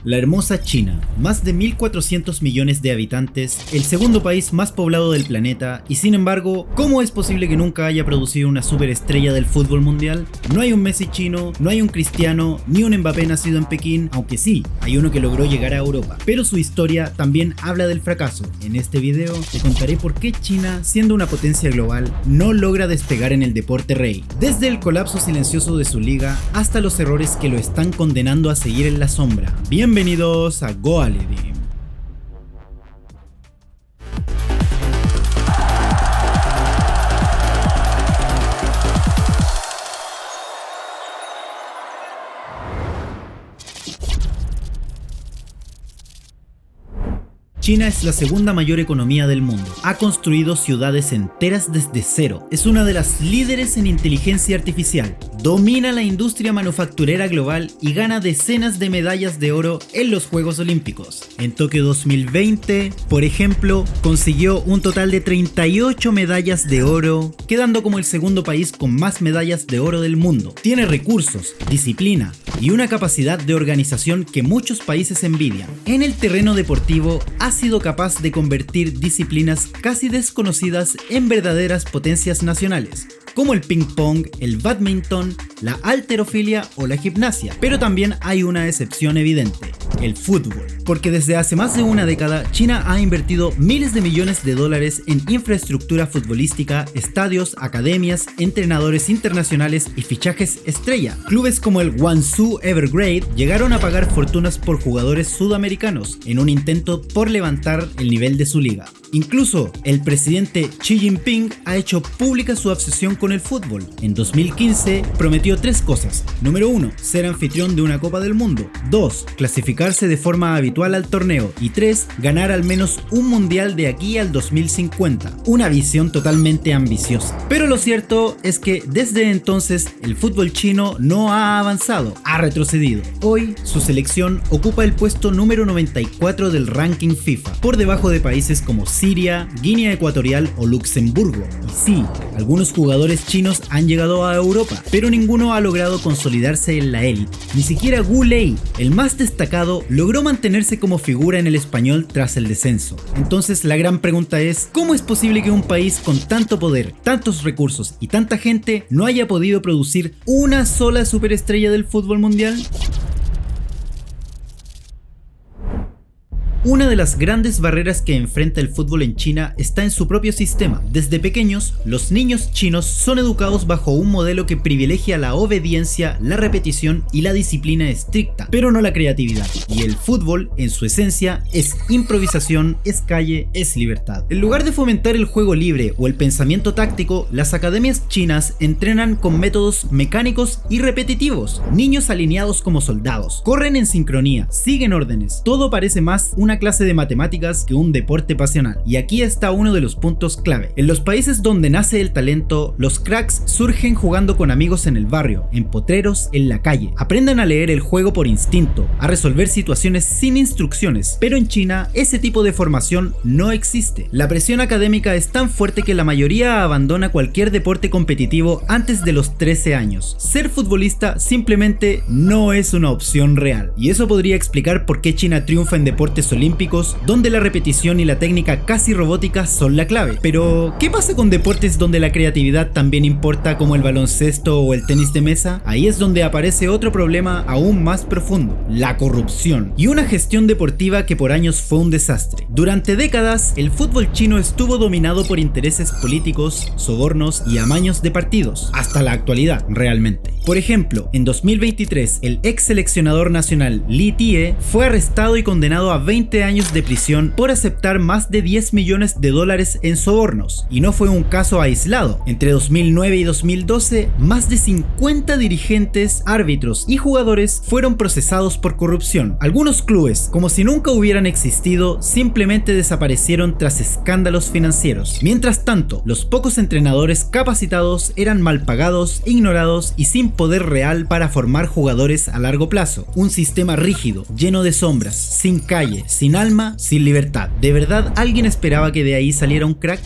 La hermosa China, más de 1.400 millones de habitantes, el segundo país más poblado del planeta, y sin embargo, ¿cómo es posible que nunca haya producido una superestrella del fútbol mundial? No hay un Messi chino, no hay un Cristiano, ni un Mbappé nacido en Pekín, aunque sí, hay uno que logró llegar a Europa. Pero su historia también habla del fracaso. En este video te contaré por qué China, siendo una potencia global, no logra despegar en el deporte rey. Desde el colapso silencioso de su liga, hasta los errores que lo están condenando a seguir en la sombra. Bienvenidos a Goaledi. China es la segunda mayor economía del mundo. Ha construido ciudades enteras desde cero. Es una de las líderes en inteligencia artificial. Domina la industria manufacturera global y gana decenas de medallas de oro en los Juegos Olímpicos. En Tokio 2020, por ejemplo, consiguió un total de 38 medallas de oro, quedando como el segundo país con más medallas de oro del mundo. Tiene recursos, disciplina y una capacidad de organización que muchos países envidian. En el terreno deportivo, ha sido capaz de convertir disciplinas casi desconocidas en verdaderas potencias nacionales, como el ping pong, el badminton, la halterofilia o la gimnasia. Pero también hay una excepción evidente: el fútbol. Porque desde hace más de una década, China ha invertido miles de millones de dólares en infraestructura futbolística, estadios, academias, entrenadores internacionales y fichajes estrella. Clubes como el Guangzhou Evergrande llegaron a pagar fortunas por jugadores sudamericanos en un intento por levantar el nivel de su liga. Incluso el presidente Xi Jinping ha hecho pública su obsesión con el fútbol. En 2015 prometió tres cosas. Número 1, ser anfitrión de una Copa del Mundo. 2, clasificarse de forma habitual al torneo. Y 3, ganar al menos un mundial de aquí al 2050. Una visión totalmente ambiciosa. Pero lo cierto es que desde entonces el fútbol chino no ha avanzado, ha retrocedido. Hoy su selección ocupa el puesto número 94 del ranking FIFA, por debajo de países como Siria, Guinea Ecuatorial o Luxemburgo. Y sí, algunos jugadores chinos han llegado a Europa, pero ninguno ha logrado consolidarse en la élite. Ni siquiera Gu Lei, el más destacado, logró mantenerse como figura en el español tras el descenso. Entonces la gran pregunta es: ¿cómo es posible que un país con tanto poder, tantos recursos y tanta gente no haya podido producir una sola superestrella del fútbol mundial? Una de las grandes barreras que enfrenta el fútbol en China está en su propio sistema. Desde pequeños, los niños chinos son educados bajo un modelo que privilegia la obediencia, la repetición y la disciplina estricta, pero no la creatividad. Y el fútbol, en su esencia, es improvisación, es calle, es libertad. En lugar de fomentar el juego libre o el pensamiento táctico, las academias chinas entrenan con métodos mecánicos y repetitivos. Niños alineados como soldados, corren en sincronía, siguen órdenes. Todo parece más una clase de matemáticas que un deporte pasional. Y aquí está uno de los puntos clave. En los países donde nace el talento, los cracks surgen jugando con amigos en el barrio, en potreros, en la calle. Aprenden a leer el juego por instinto, a resolver situaciones sin instrucciones. Pero en China, ese tipo de formación no existe. La presión académica es tan fuerte que la mayoría abandona cualquier deporte competitivo antes de los 13 años. Ser futbolista simplemente no es una opción real. Y eso podría explicar por qué China triunfa en deportes olímpicos, donde la repetición y la técnica casi robótica son la clave. Pero, ¿qué pasa con deportes donde la creatividad también importa, como el baloncesto o el tenis de mesa? Ahí es donde aparece otro problema aún más profundo: la corrupción y una gestión deportiva que por años fue un desastre. Durante décadas, el fútbol chino estuvo dominado por intereses políticos, sobornos y amaños de partidos, hasta la actualidad realmente. Por ejemplo, en 2023, el ex seleccionador nacional Li Tie fue arrestado y condenado a 20 años de prisión por aceptar más de 10 millones de dólares en sobornos. Y no fue un caso aislado. Entre 2009 y 2012, más de 50 dirigentes, árbitros y jugadores fueron procesados por corrupción. Algunos clubes, como si nunca hubieran existido, simplemente desaparecieron tras escándalos financieros. Mientras tanto, los pocos entrenadores capacitados eran mal pagados, ignorados y sin poder real para formar jugadores a largo plazo. Un sistema rígido, lleno de sombras, sin calle, sin alma, sin libertad. ¿De verdad alguien esperaba que de ahí saliera un crack?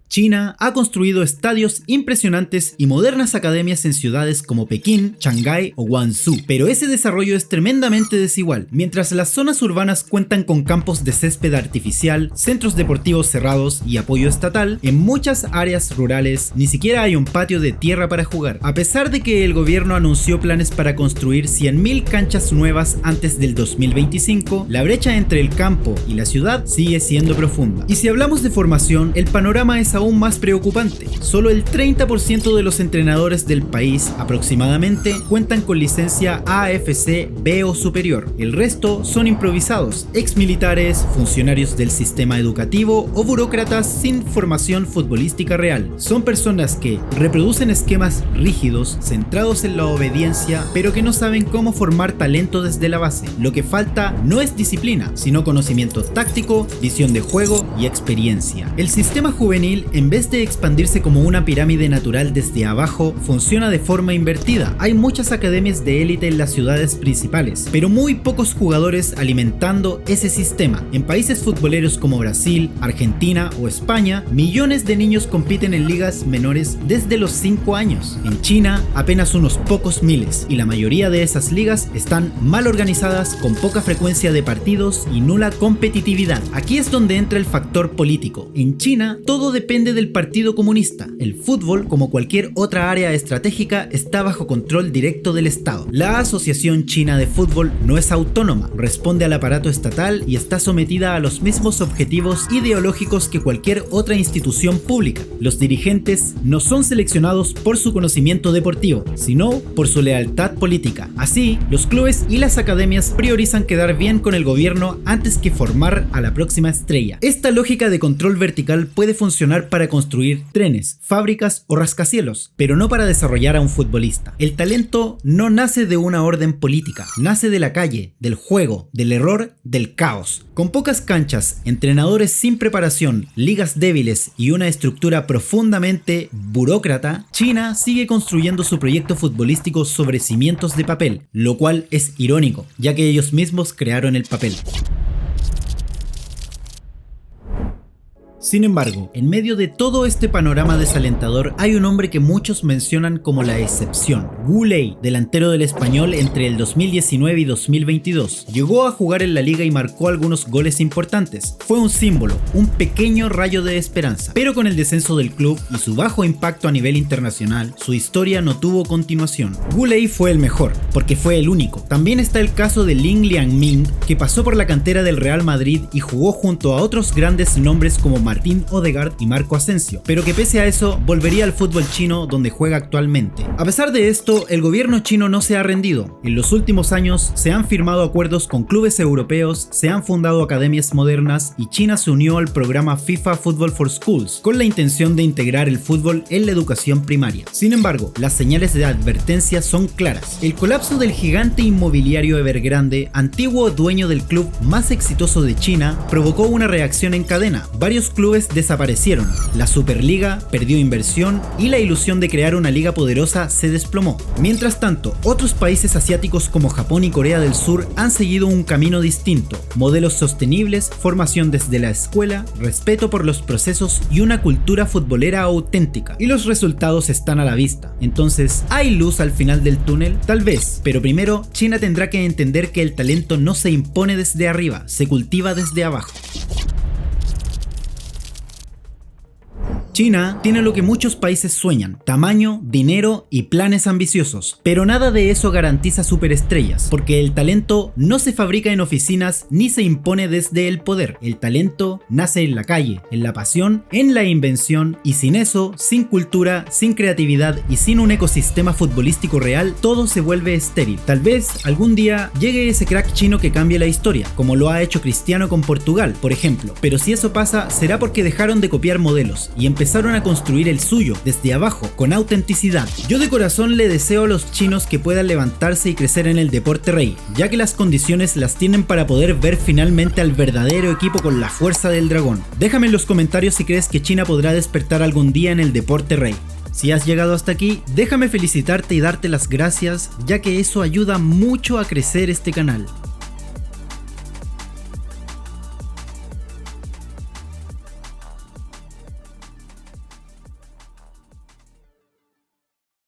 China ha construido estadios impresionantes y modernas academias en ciudades como Pekín, Shanghái o Guangzhou, pero ese desarrollo es tremendamente desigual. Mientras las zonas urbanas cuentan con campos de césped artificial, centros deportivos cerrados y apoyo estatal, en muchas áreas rurales ni siquiera hay un patio de tierra para jugar. A pesar de que el gobierno anunció planes para construir 100.000 canchas nuevas antes del 2025, la brecha entre el campo y la ciudad sigue siendo profunda. Y si hablamos de formación, el panorama es aún más preocupante. Solo el 30% de los entrenadores del país, aproximadamente, cuentan con licencia AFC B o superior. El resto son improvisados, exmilitares, funcionarios del sistema educativo o burócratas sin formación futbolística real. Son personas que reproducen esquemas rígidos, centrados en la obediencia, pero que no saben cómo formar talento desde la base. Lo que falta no es disciplina, sino conocimiento táctico, visión de juego y experiencia. El sistema juvenil, en vez de expandirse como una pirámide natural desde abajo, funciona de forma invertida. Hay muchas academias de élite en las ciudades principales, pero muy pocos jugadores alimentando ese sistema. En países futboleros como Brasil, Argentina o España, millones de niños compiten en ligas menores desde los 5 años. En China, apenas unos pocos miles, y la mayoría de esas ligas están mal organizadas, con poca frecuencia de partidos y nula competitividad. Aquí es donde entra el factor político. En China, todo depende del Partido Comunista. El fútbol, como cualquier otra área estratégica, está bajo control directo del Estado. La Asociación China de Fútbol no es autónoma, responde al aparato estatal y está sometida a los mismos objetivos ideológicos que cualquier otra institución pública. Los dirigentes no son seleccionados por su conocimiento deportivo, sino por su lealtad política. Así, los clubes y las academias priorizan quedar bien con el gobierno antes que formar a la próxima estrella. Esta lógica de control vertical puede funcionar para construir trenes, fábricas o rascacielos, pero no para desarrollar a un futbolista. El talento no nace de una orden política, nace de la calle, del juego, del error, del caos. Con pocas canchas, entrenadores sin preparación, ligas débiles y una estructura profundamente burócrata, China sigue construyendo su proyecto futbolístico sobre cimientos de papel, lo cual es irónico, ya que ellos mismos crearon el papel. Sin embargo, en medio de todo este panorama desalentador, hay un hombre que muchos mencionan como la excepción. Wu Lei, delantero del Español entre el 2019 y 2022. Llegó a jugar en la liga y marcó algunos goles importantes. Fue un símbolo, un pequeño rayo de esperanza. Pero con el descenso del club y su bajo impacto a nivel internacional, su historia no tuvo continuación. Wu Lei fue el mejor, porque fue el único. También está el caso de Lin Liangming, que pasó por la cantera del Real Madrid y jugó junto a otros grandes nombres como Martín Odegaard y Marco Asensio, pero que pese a eso volvería al fútbol chino donde juega actualmente. A pesar de esto, el gobierno chino no se ha rendido. En los últimos años se han firmado acuerdos con clubes europeos, se han fundado academias modernas y China se unió al programa FIFA Football for Schools con la intención de integrar el fútbol en la educación primaria. Sin embargo, las señales de advertencia son claras. El colapso del gigante inmobiliario Evergrande, antiguo dueño del club más exitoso de China, provocó una reacción en cadena. Varios clubes desaparecieron, la Superliga perdió inversión y la ilusión de crear una liga poderosa se desplomó. Mientras tanto, otros países asiáticos como Japón y Corea del Sur han seguido un camino distinto: modelos sostenibles, formación desde la escuela, respeto por los procesos y una cultura futbolera auténtica. Y los resultados están a la vista. Entonces, ¿hay luz al final del túnel? Tal vez, pero primero China tendrá que entender que el talento no se impone desde arriba, se cultiva desde abajo. China tiene lo que muchos países sueñan: tamaño, dinero y planes ambiciosos, pero nada de eso garantiza superestrellas, porque el talento no se fabrica en oficinas ni se impone desde el poder. El talento nace en la calle, en la pasión, en la invención, y sin eso, sin cultura, sin creatividad y sin un ecosistema futbolístico real, todo se vuelve estéril. Tal vez algún día llegue ese crack chino que cambie la historia, como lo ha hecho Cristiano con Portugal, por ejemplo, pero si eso pasa será porque dejaron de copiar modelos y empezaron a construir el suyo desde abajo, con autenticidad. Yo de corazón le deseo a los chinos que puedan levantarse y crecer en el deporte rey, ya que las condiciones las tienen para poder ver finalmente al verdadero equipo con la fuerza del dragón. Déjame en los comentarios si crees que China podrá despertar algún día en el deporte rey. Si has llegado hasta aquí, déjame felicitarte y darte las gracias, ya que eso ayuda mucho a crecer este canal.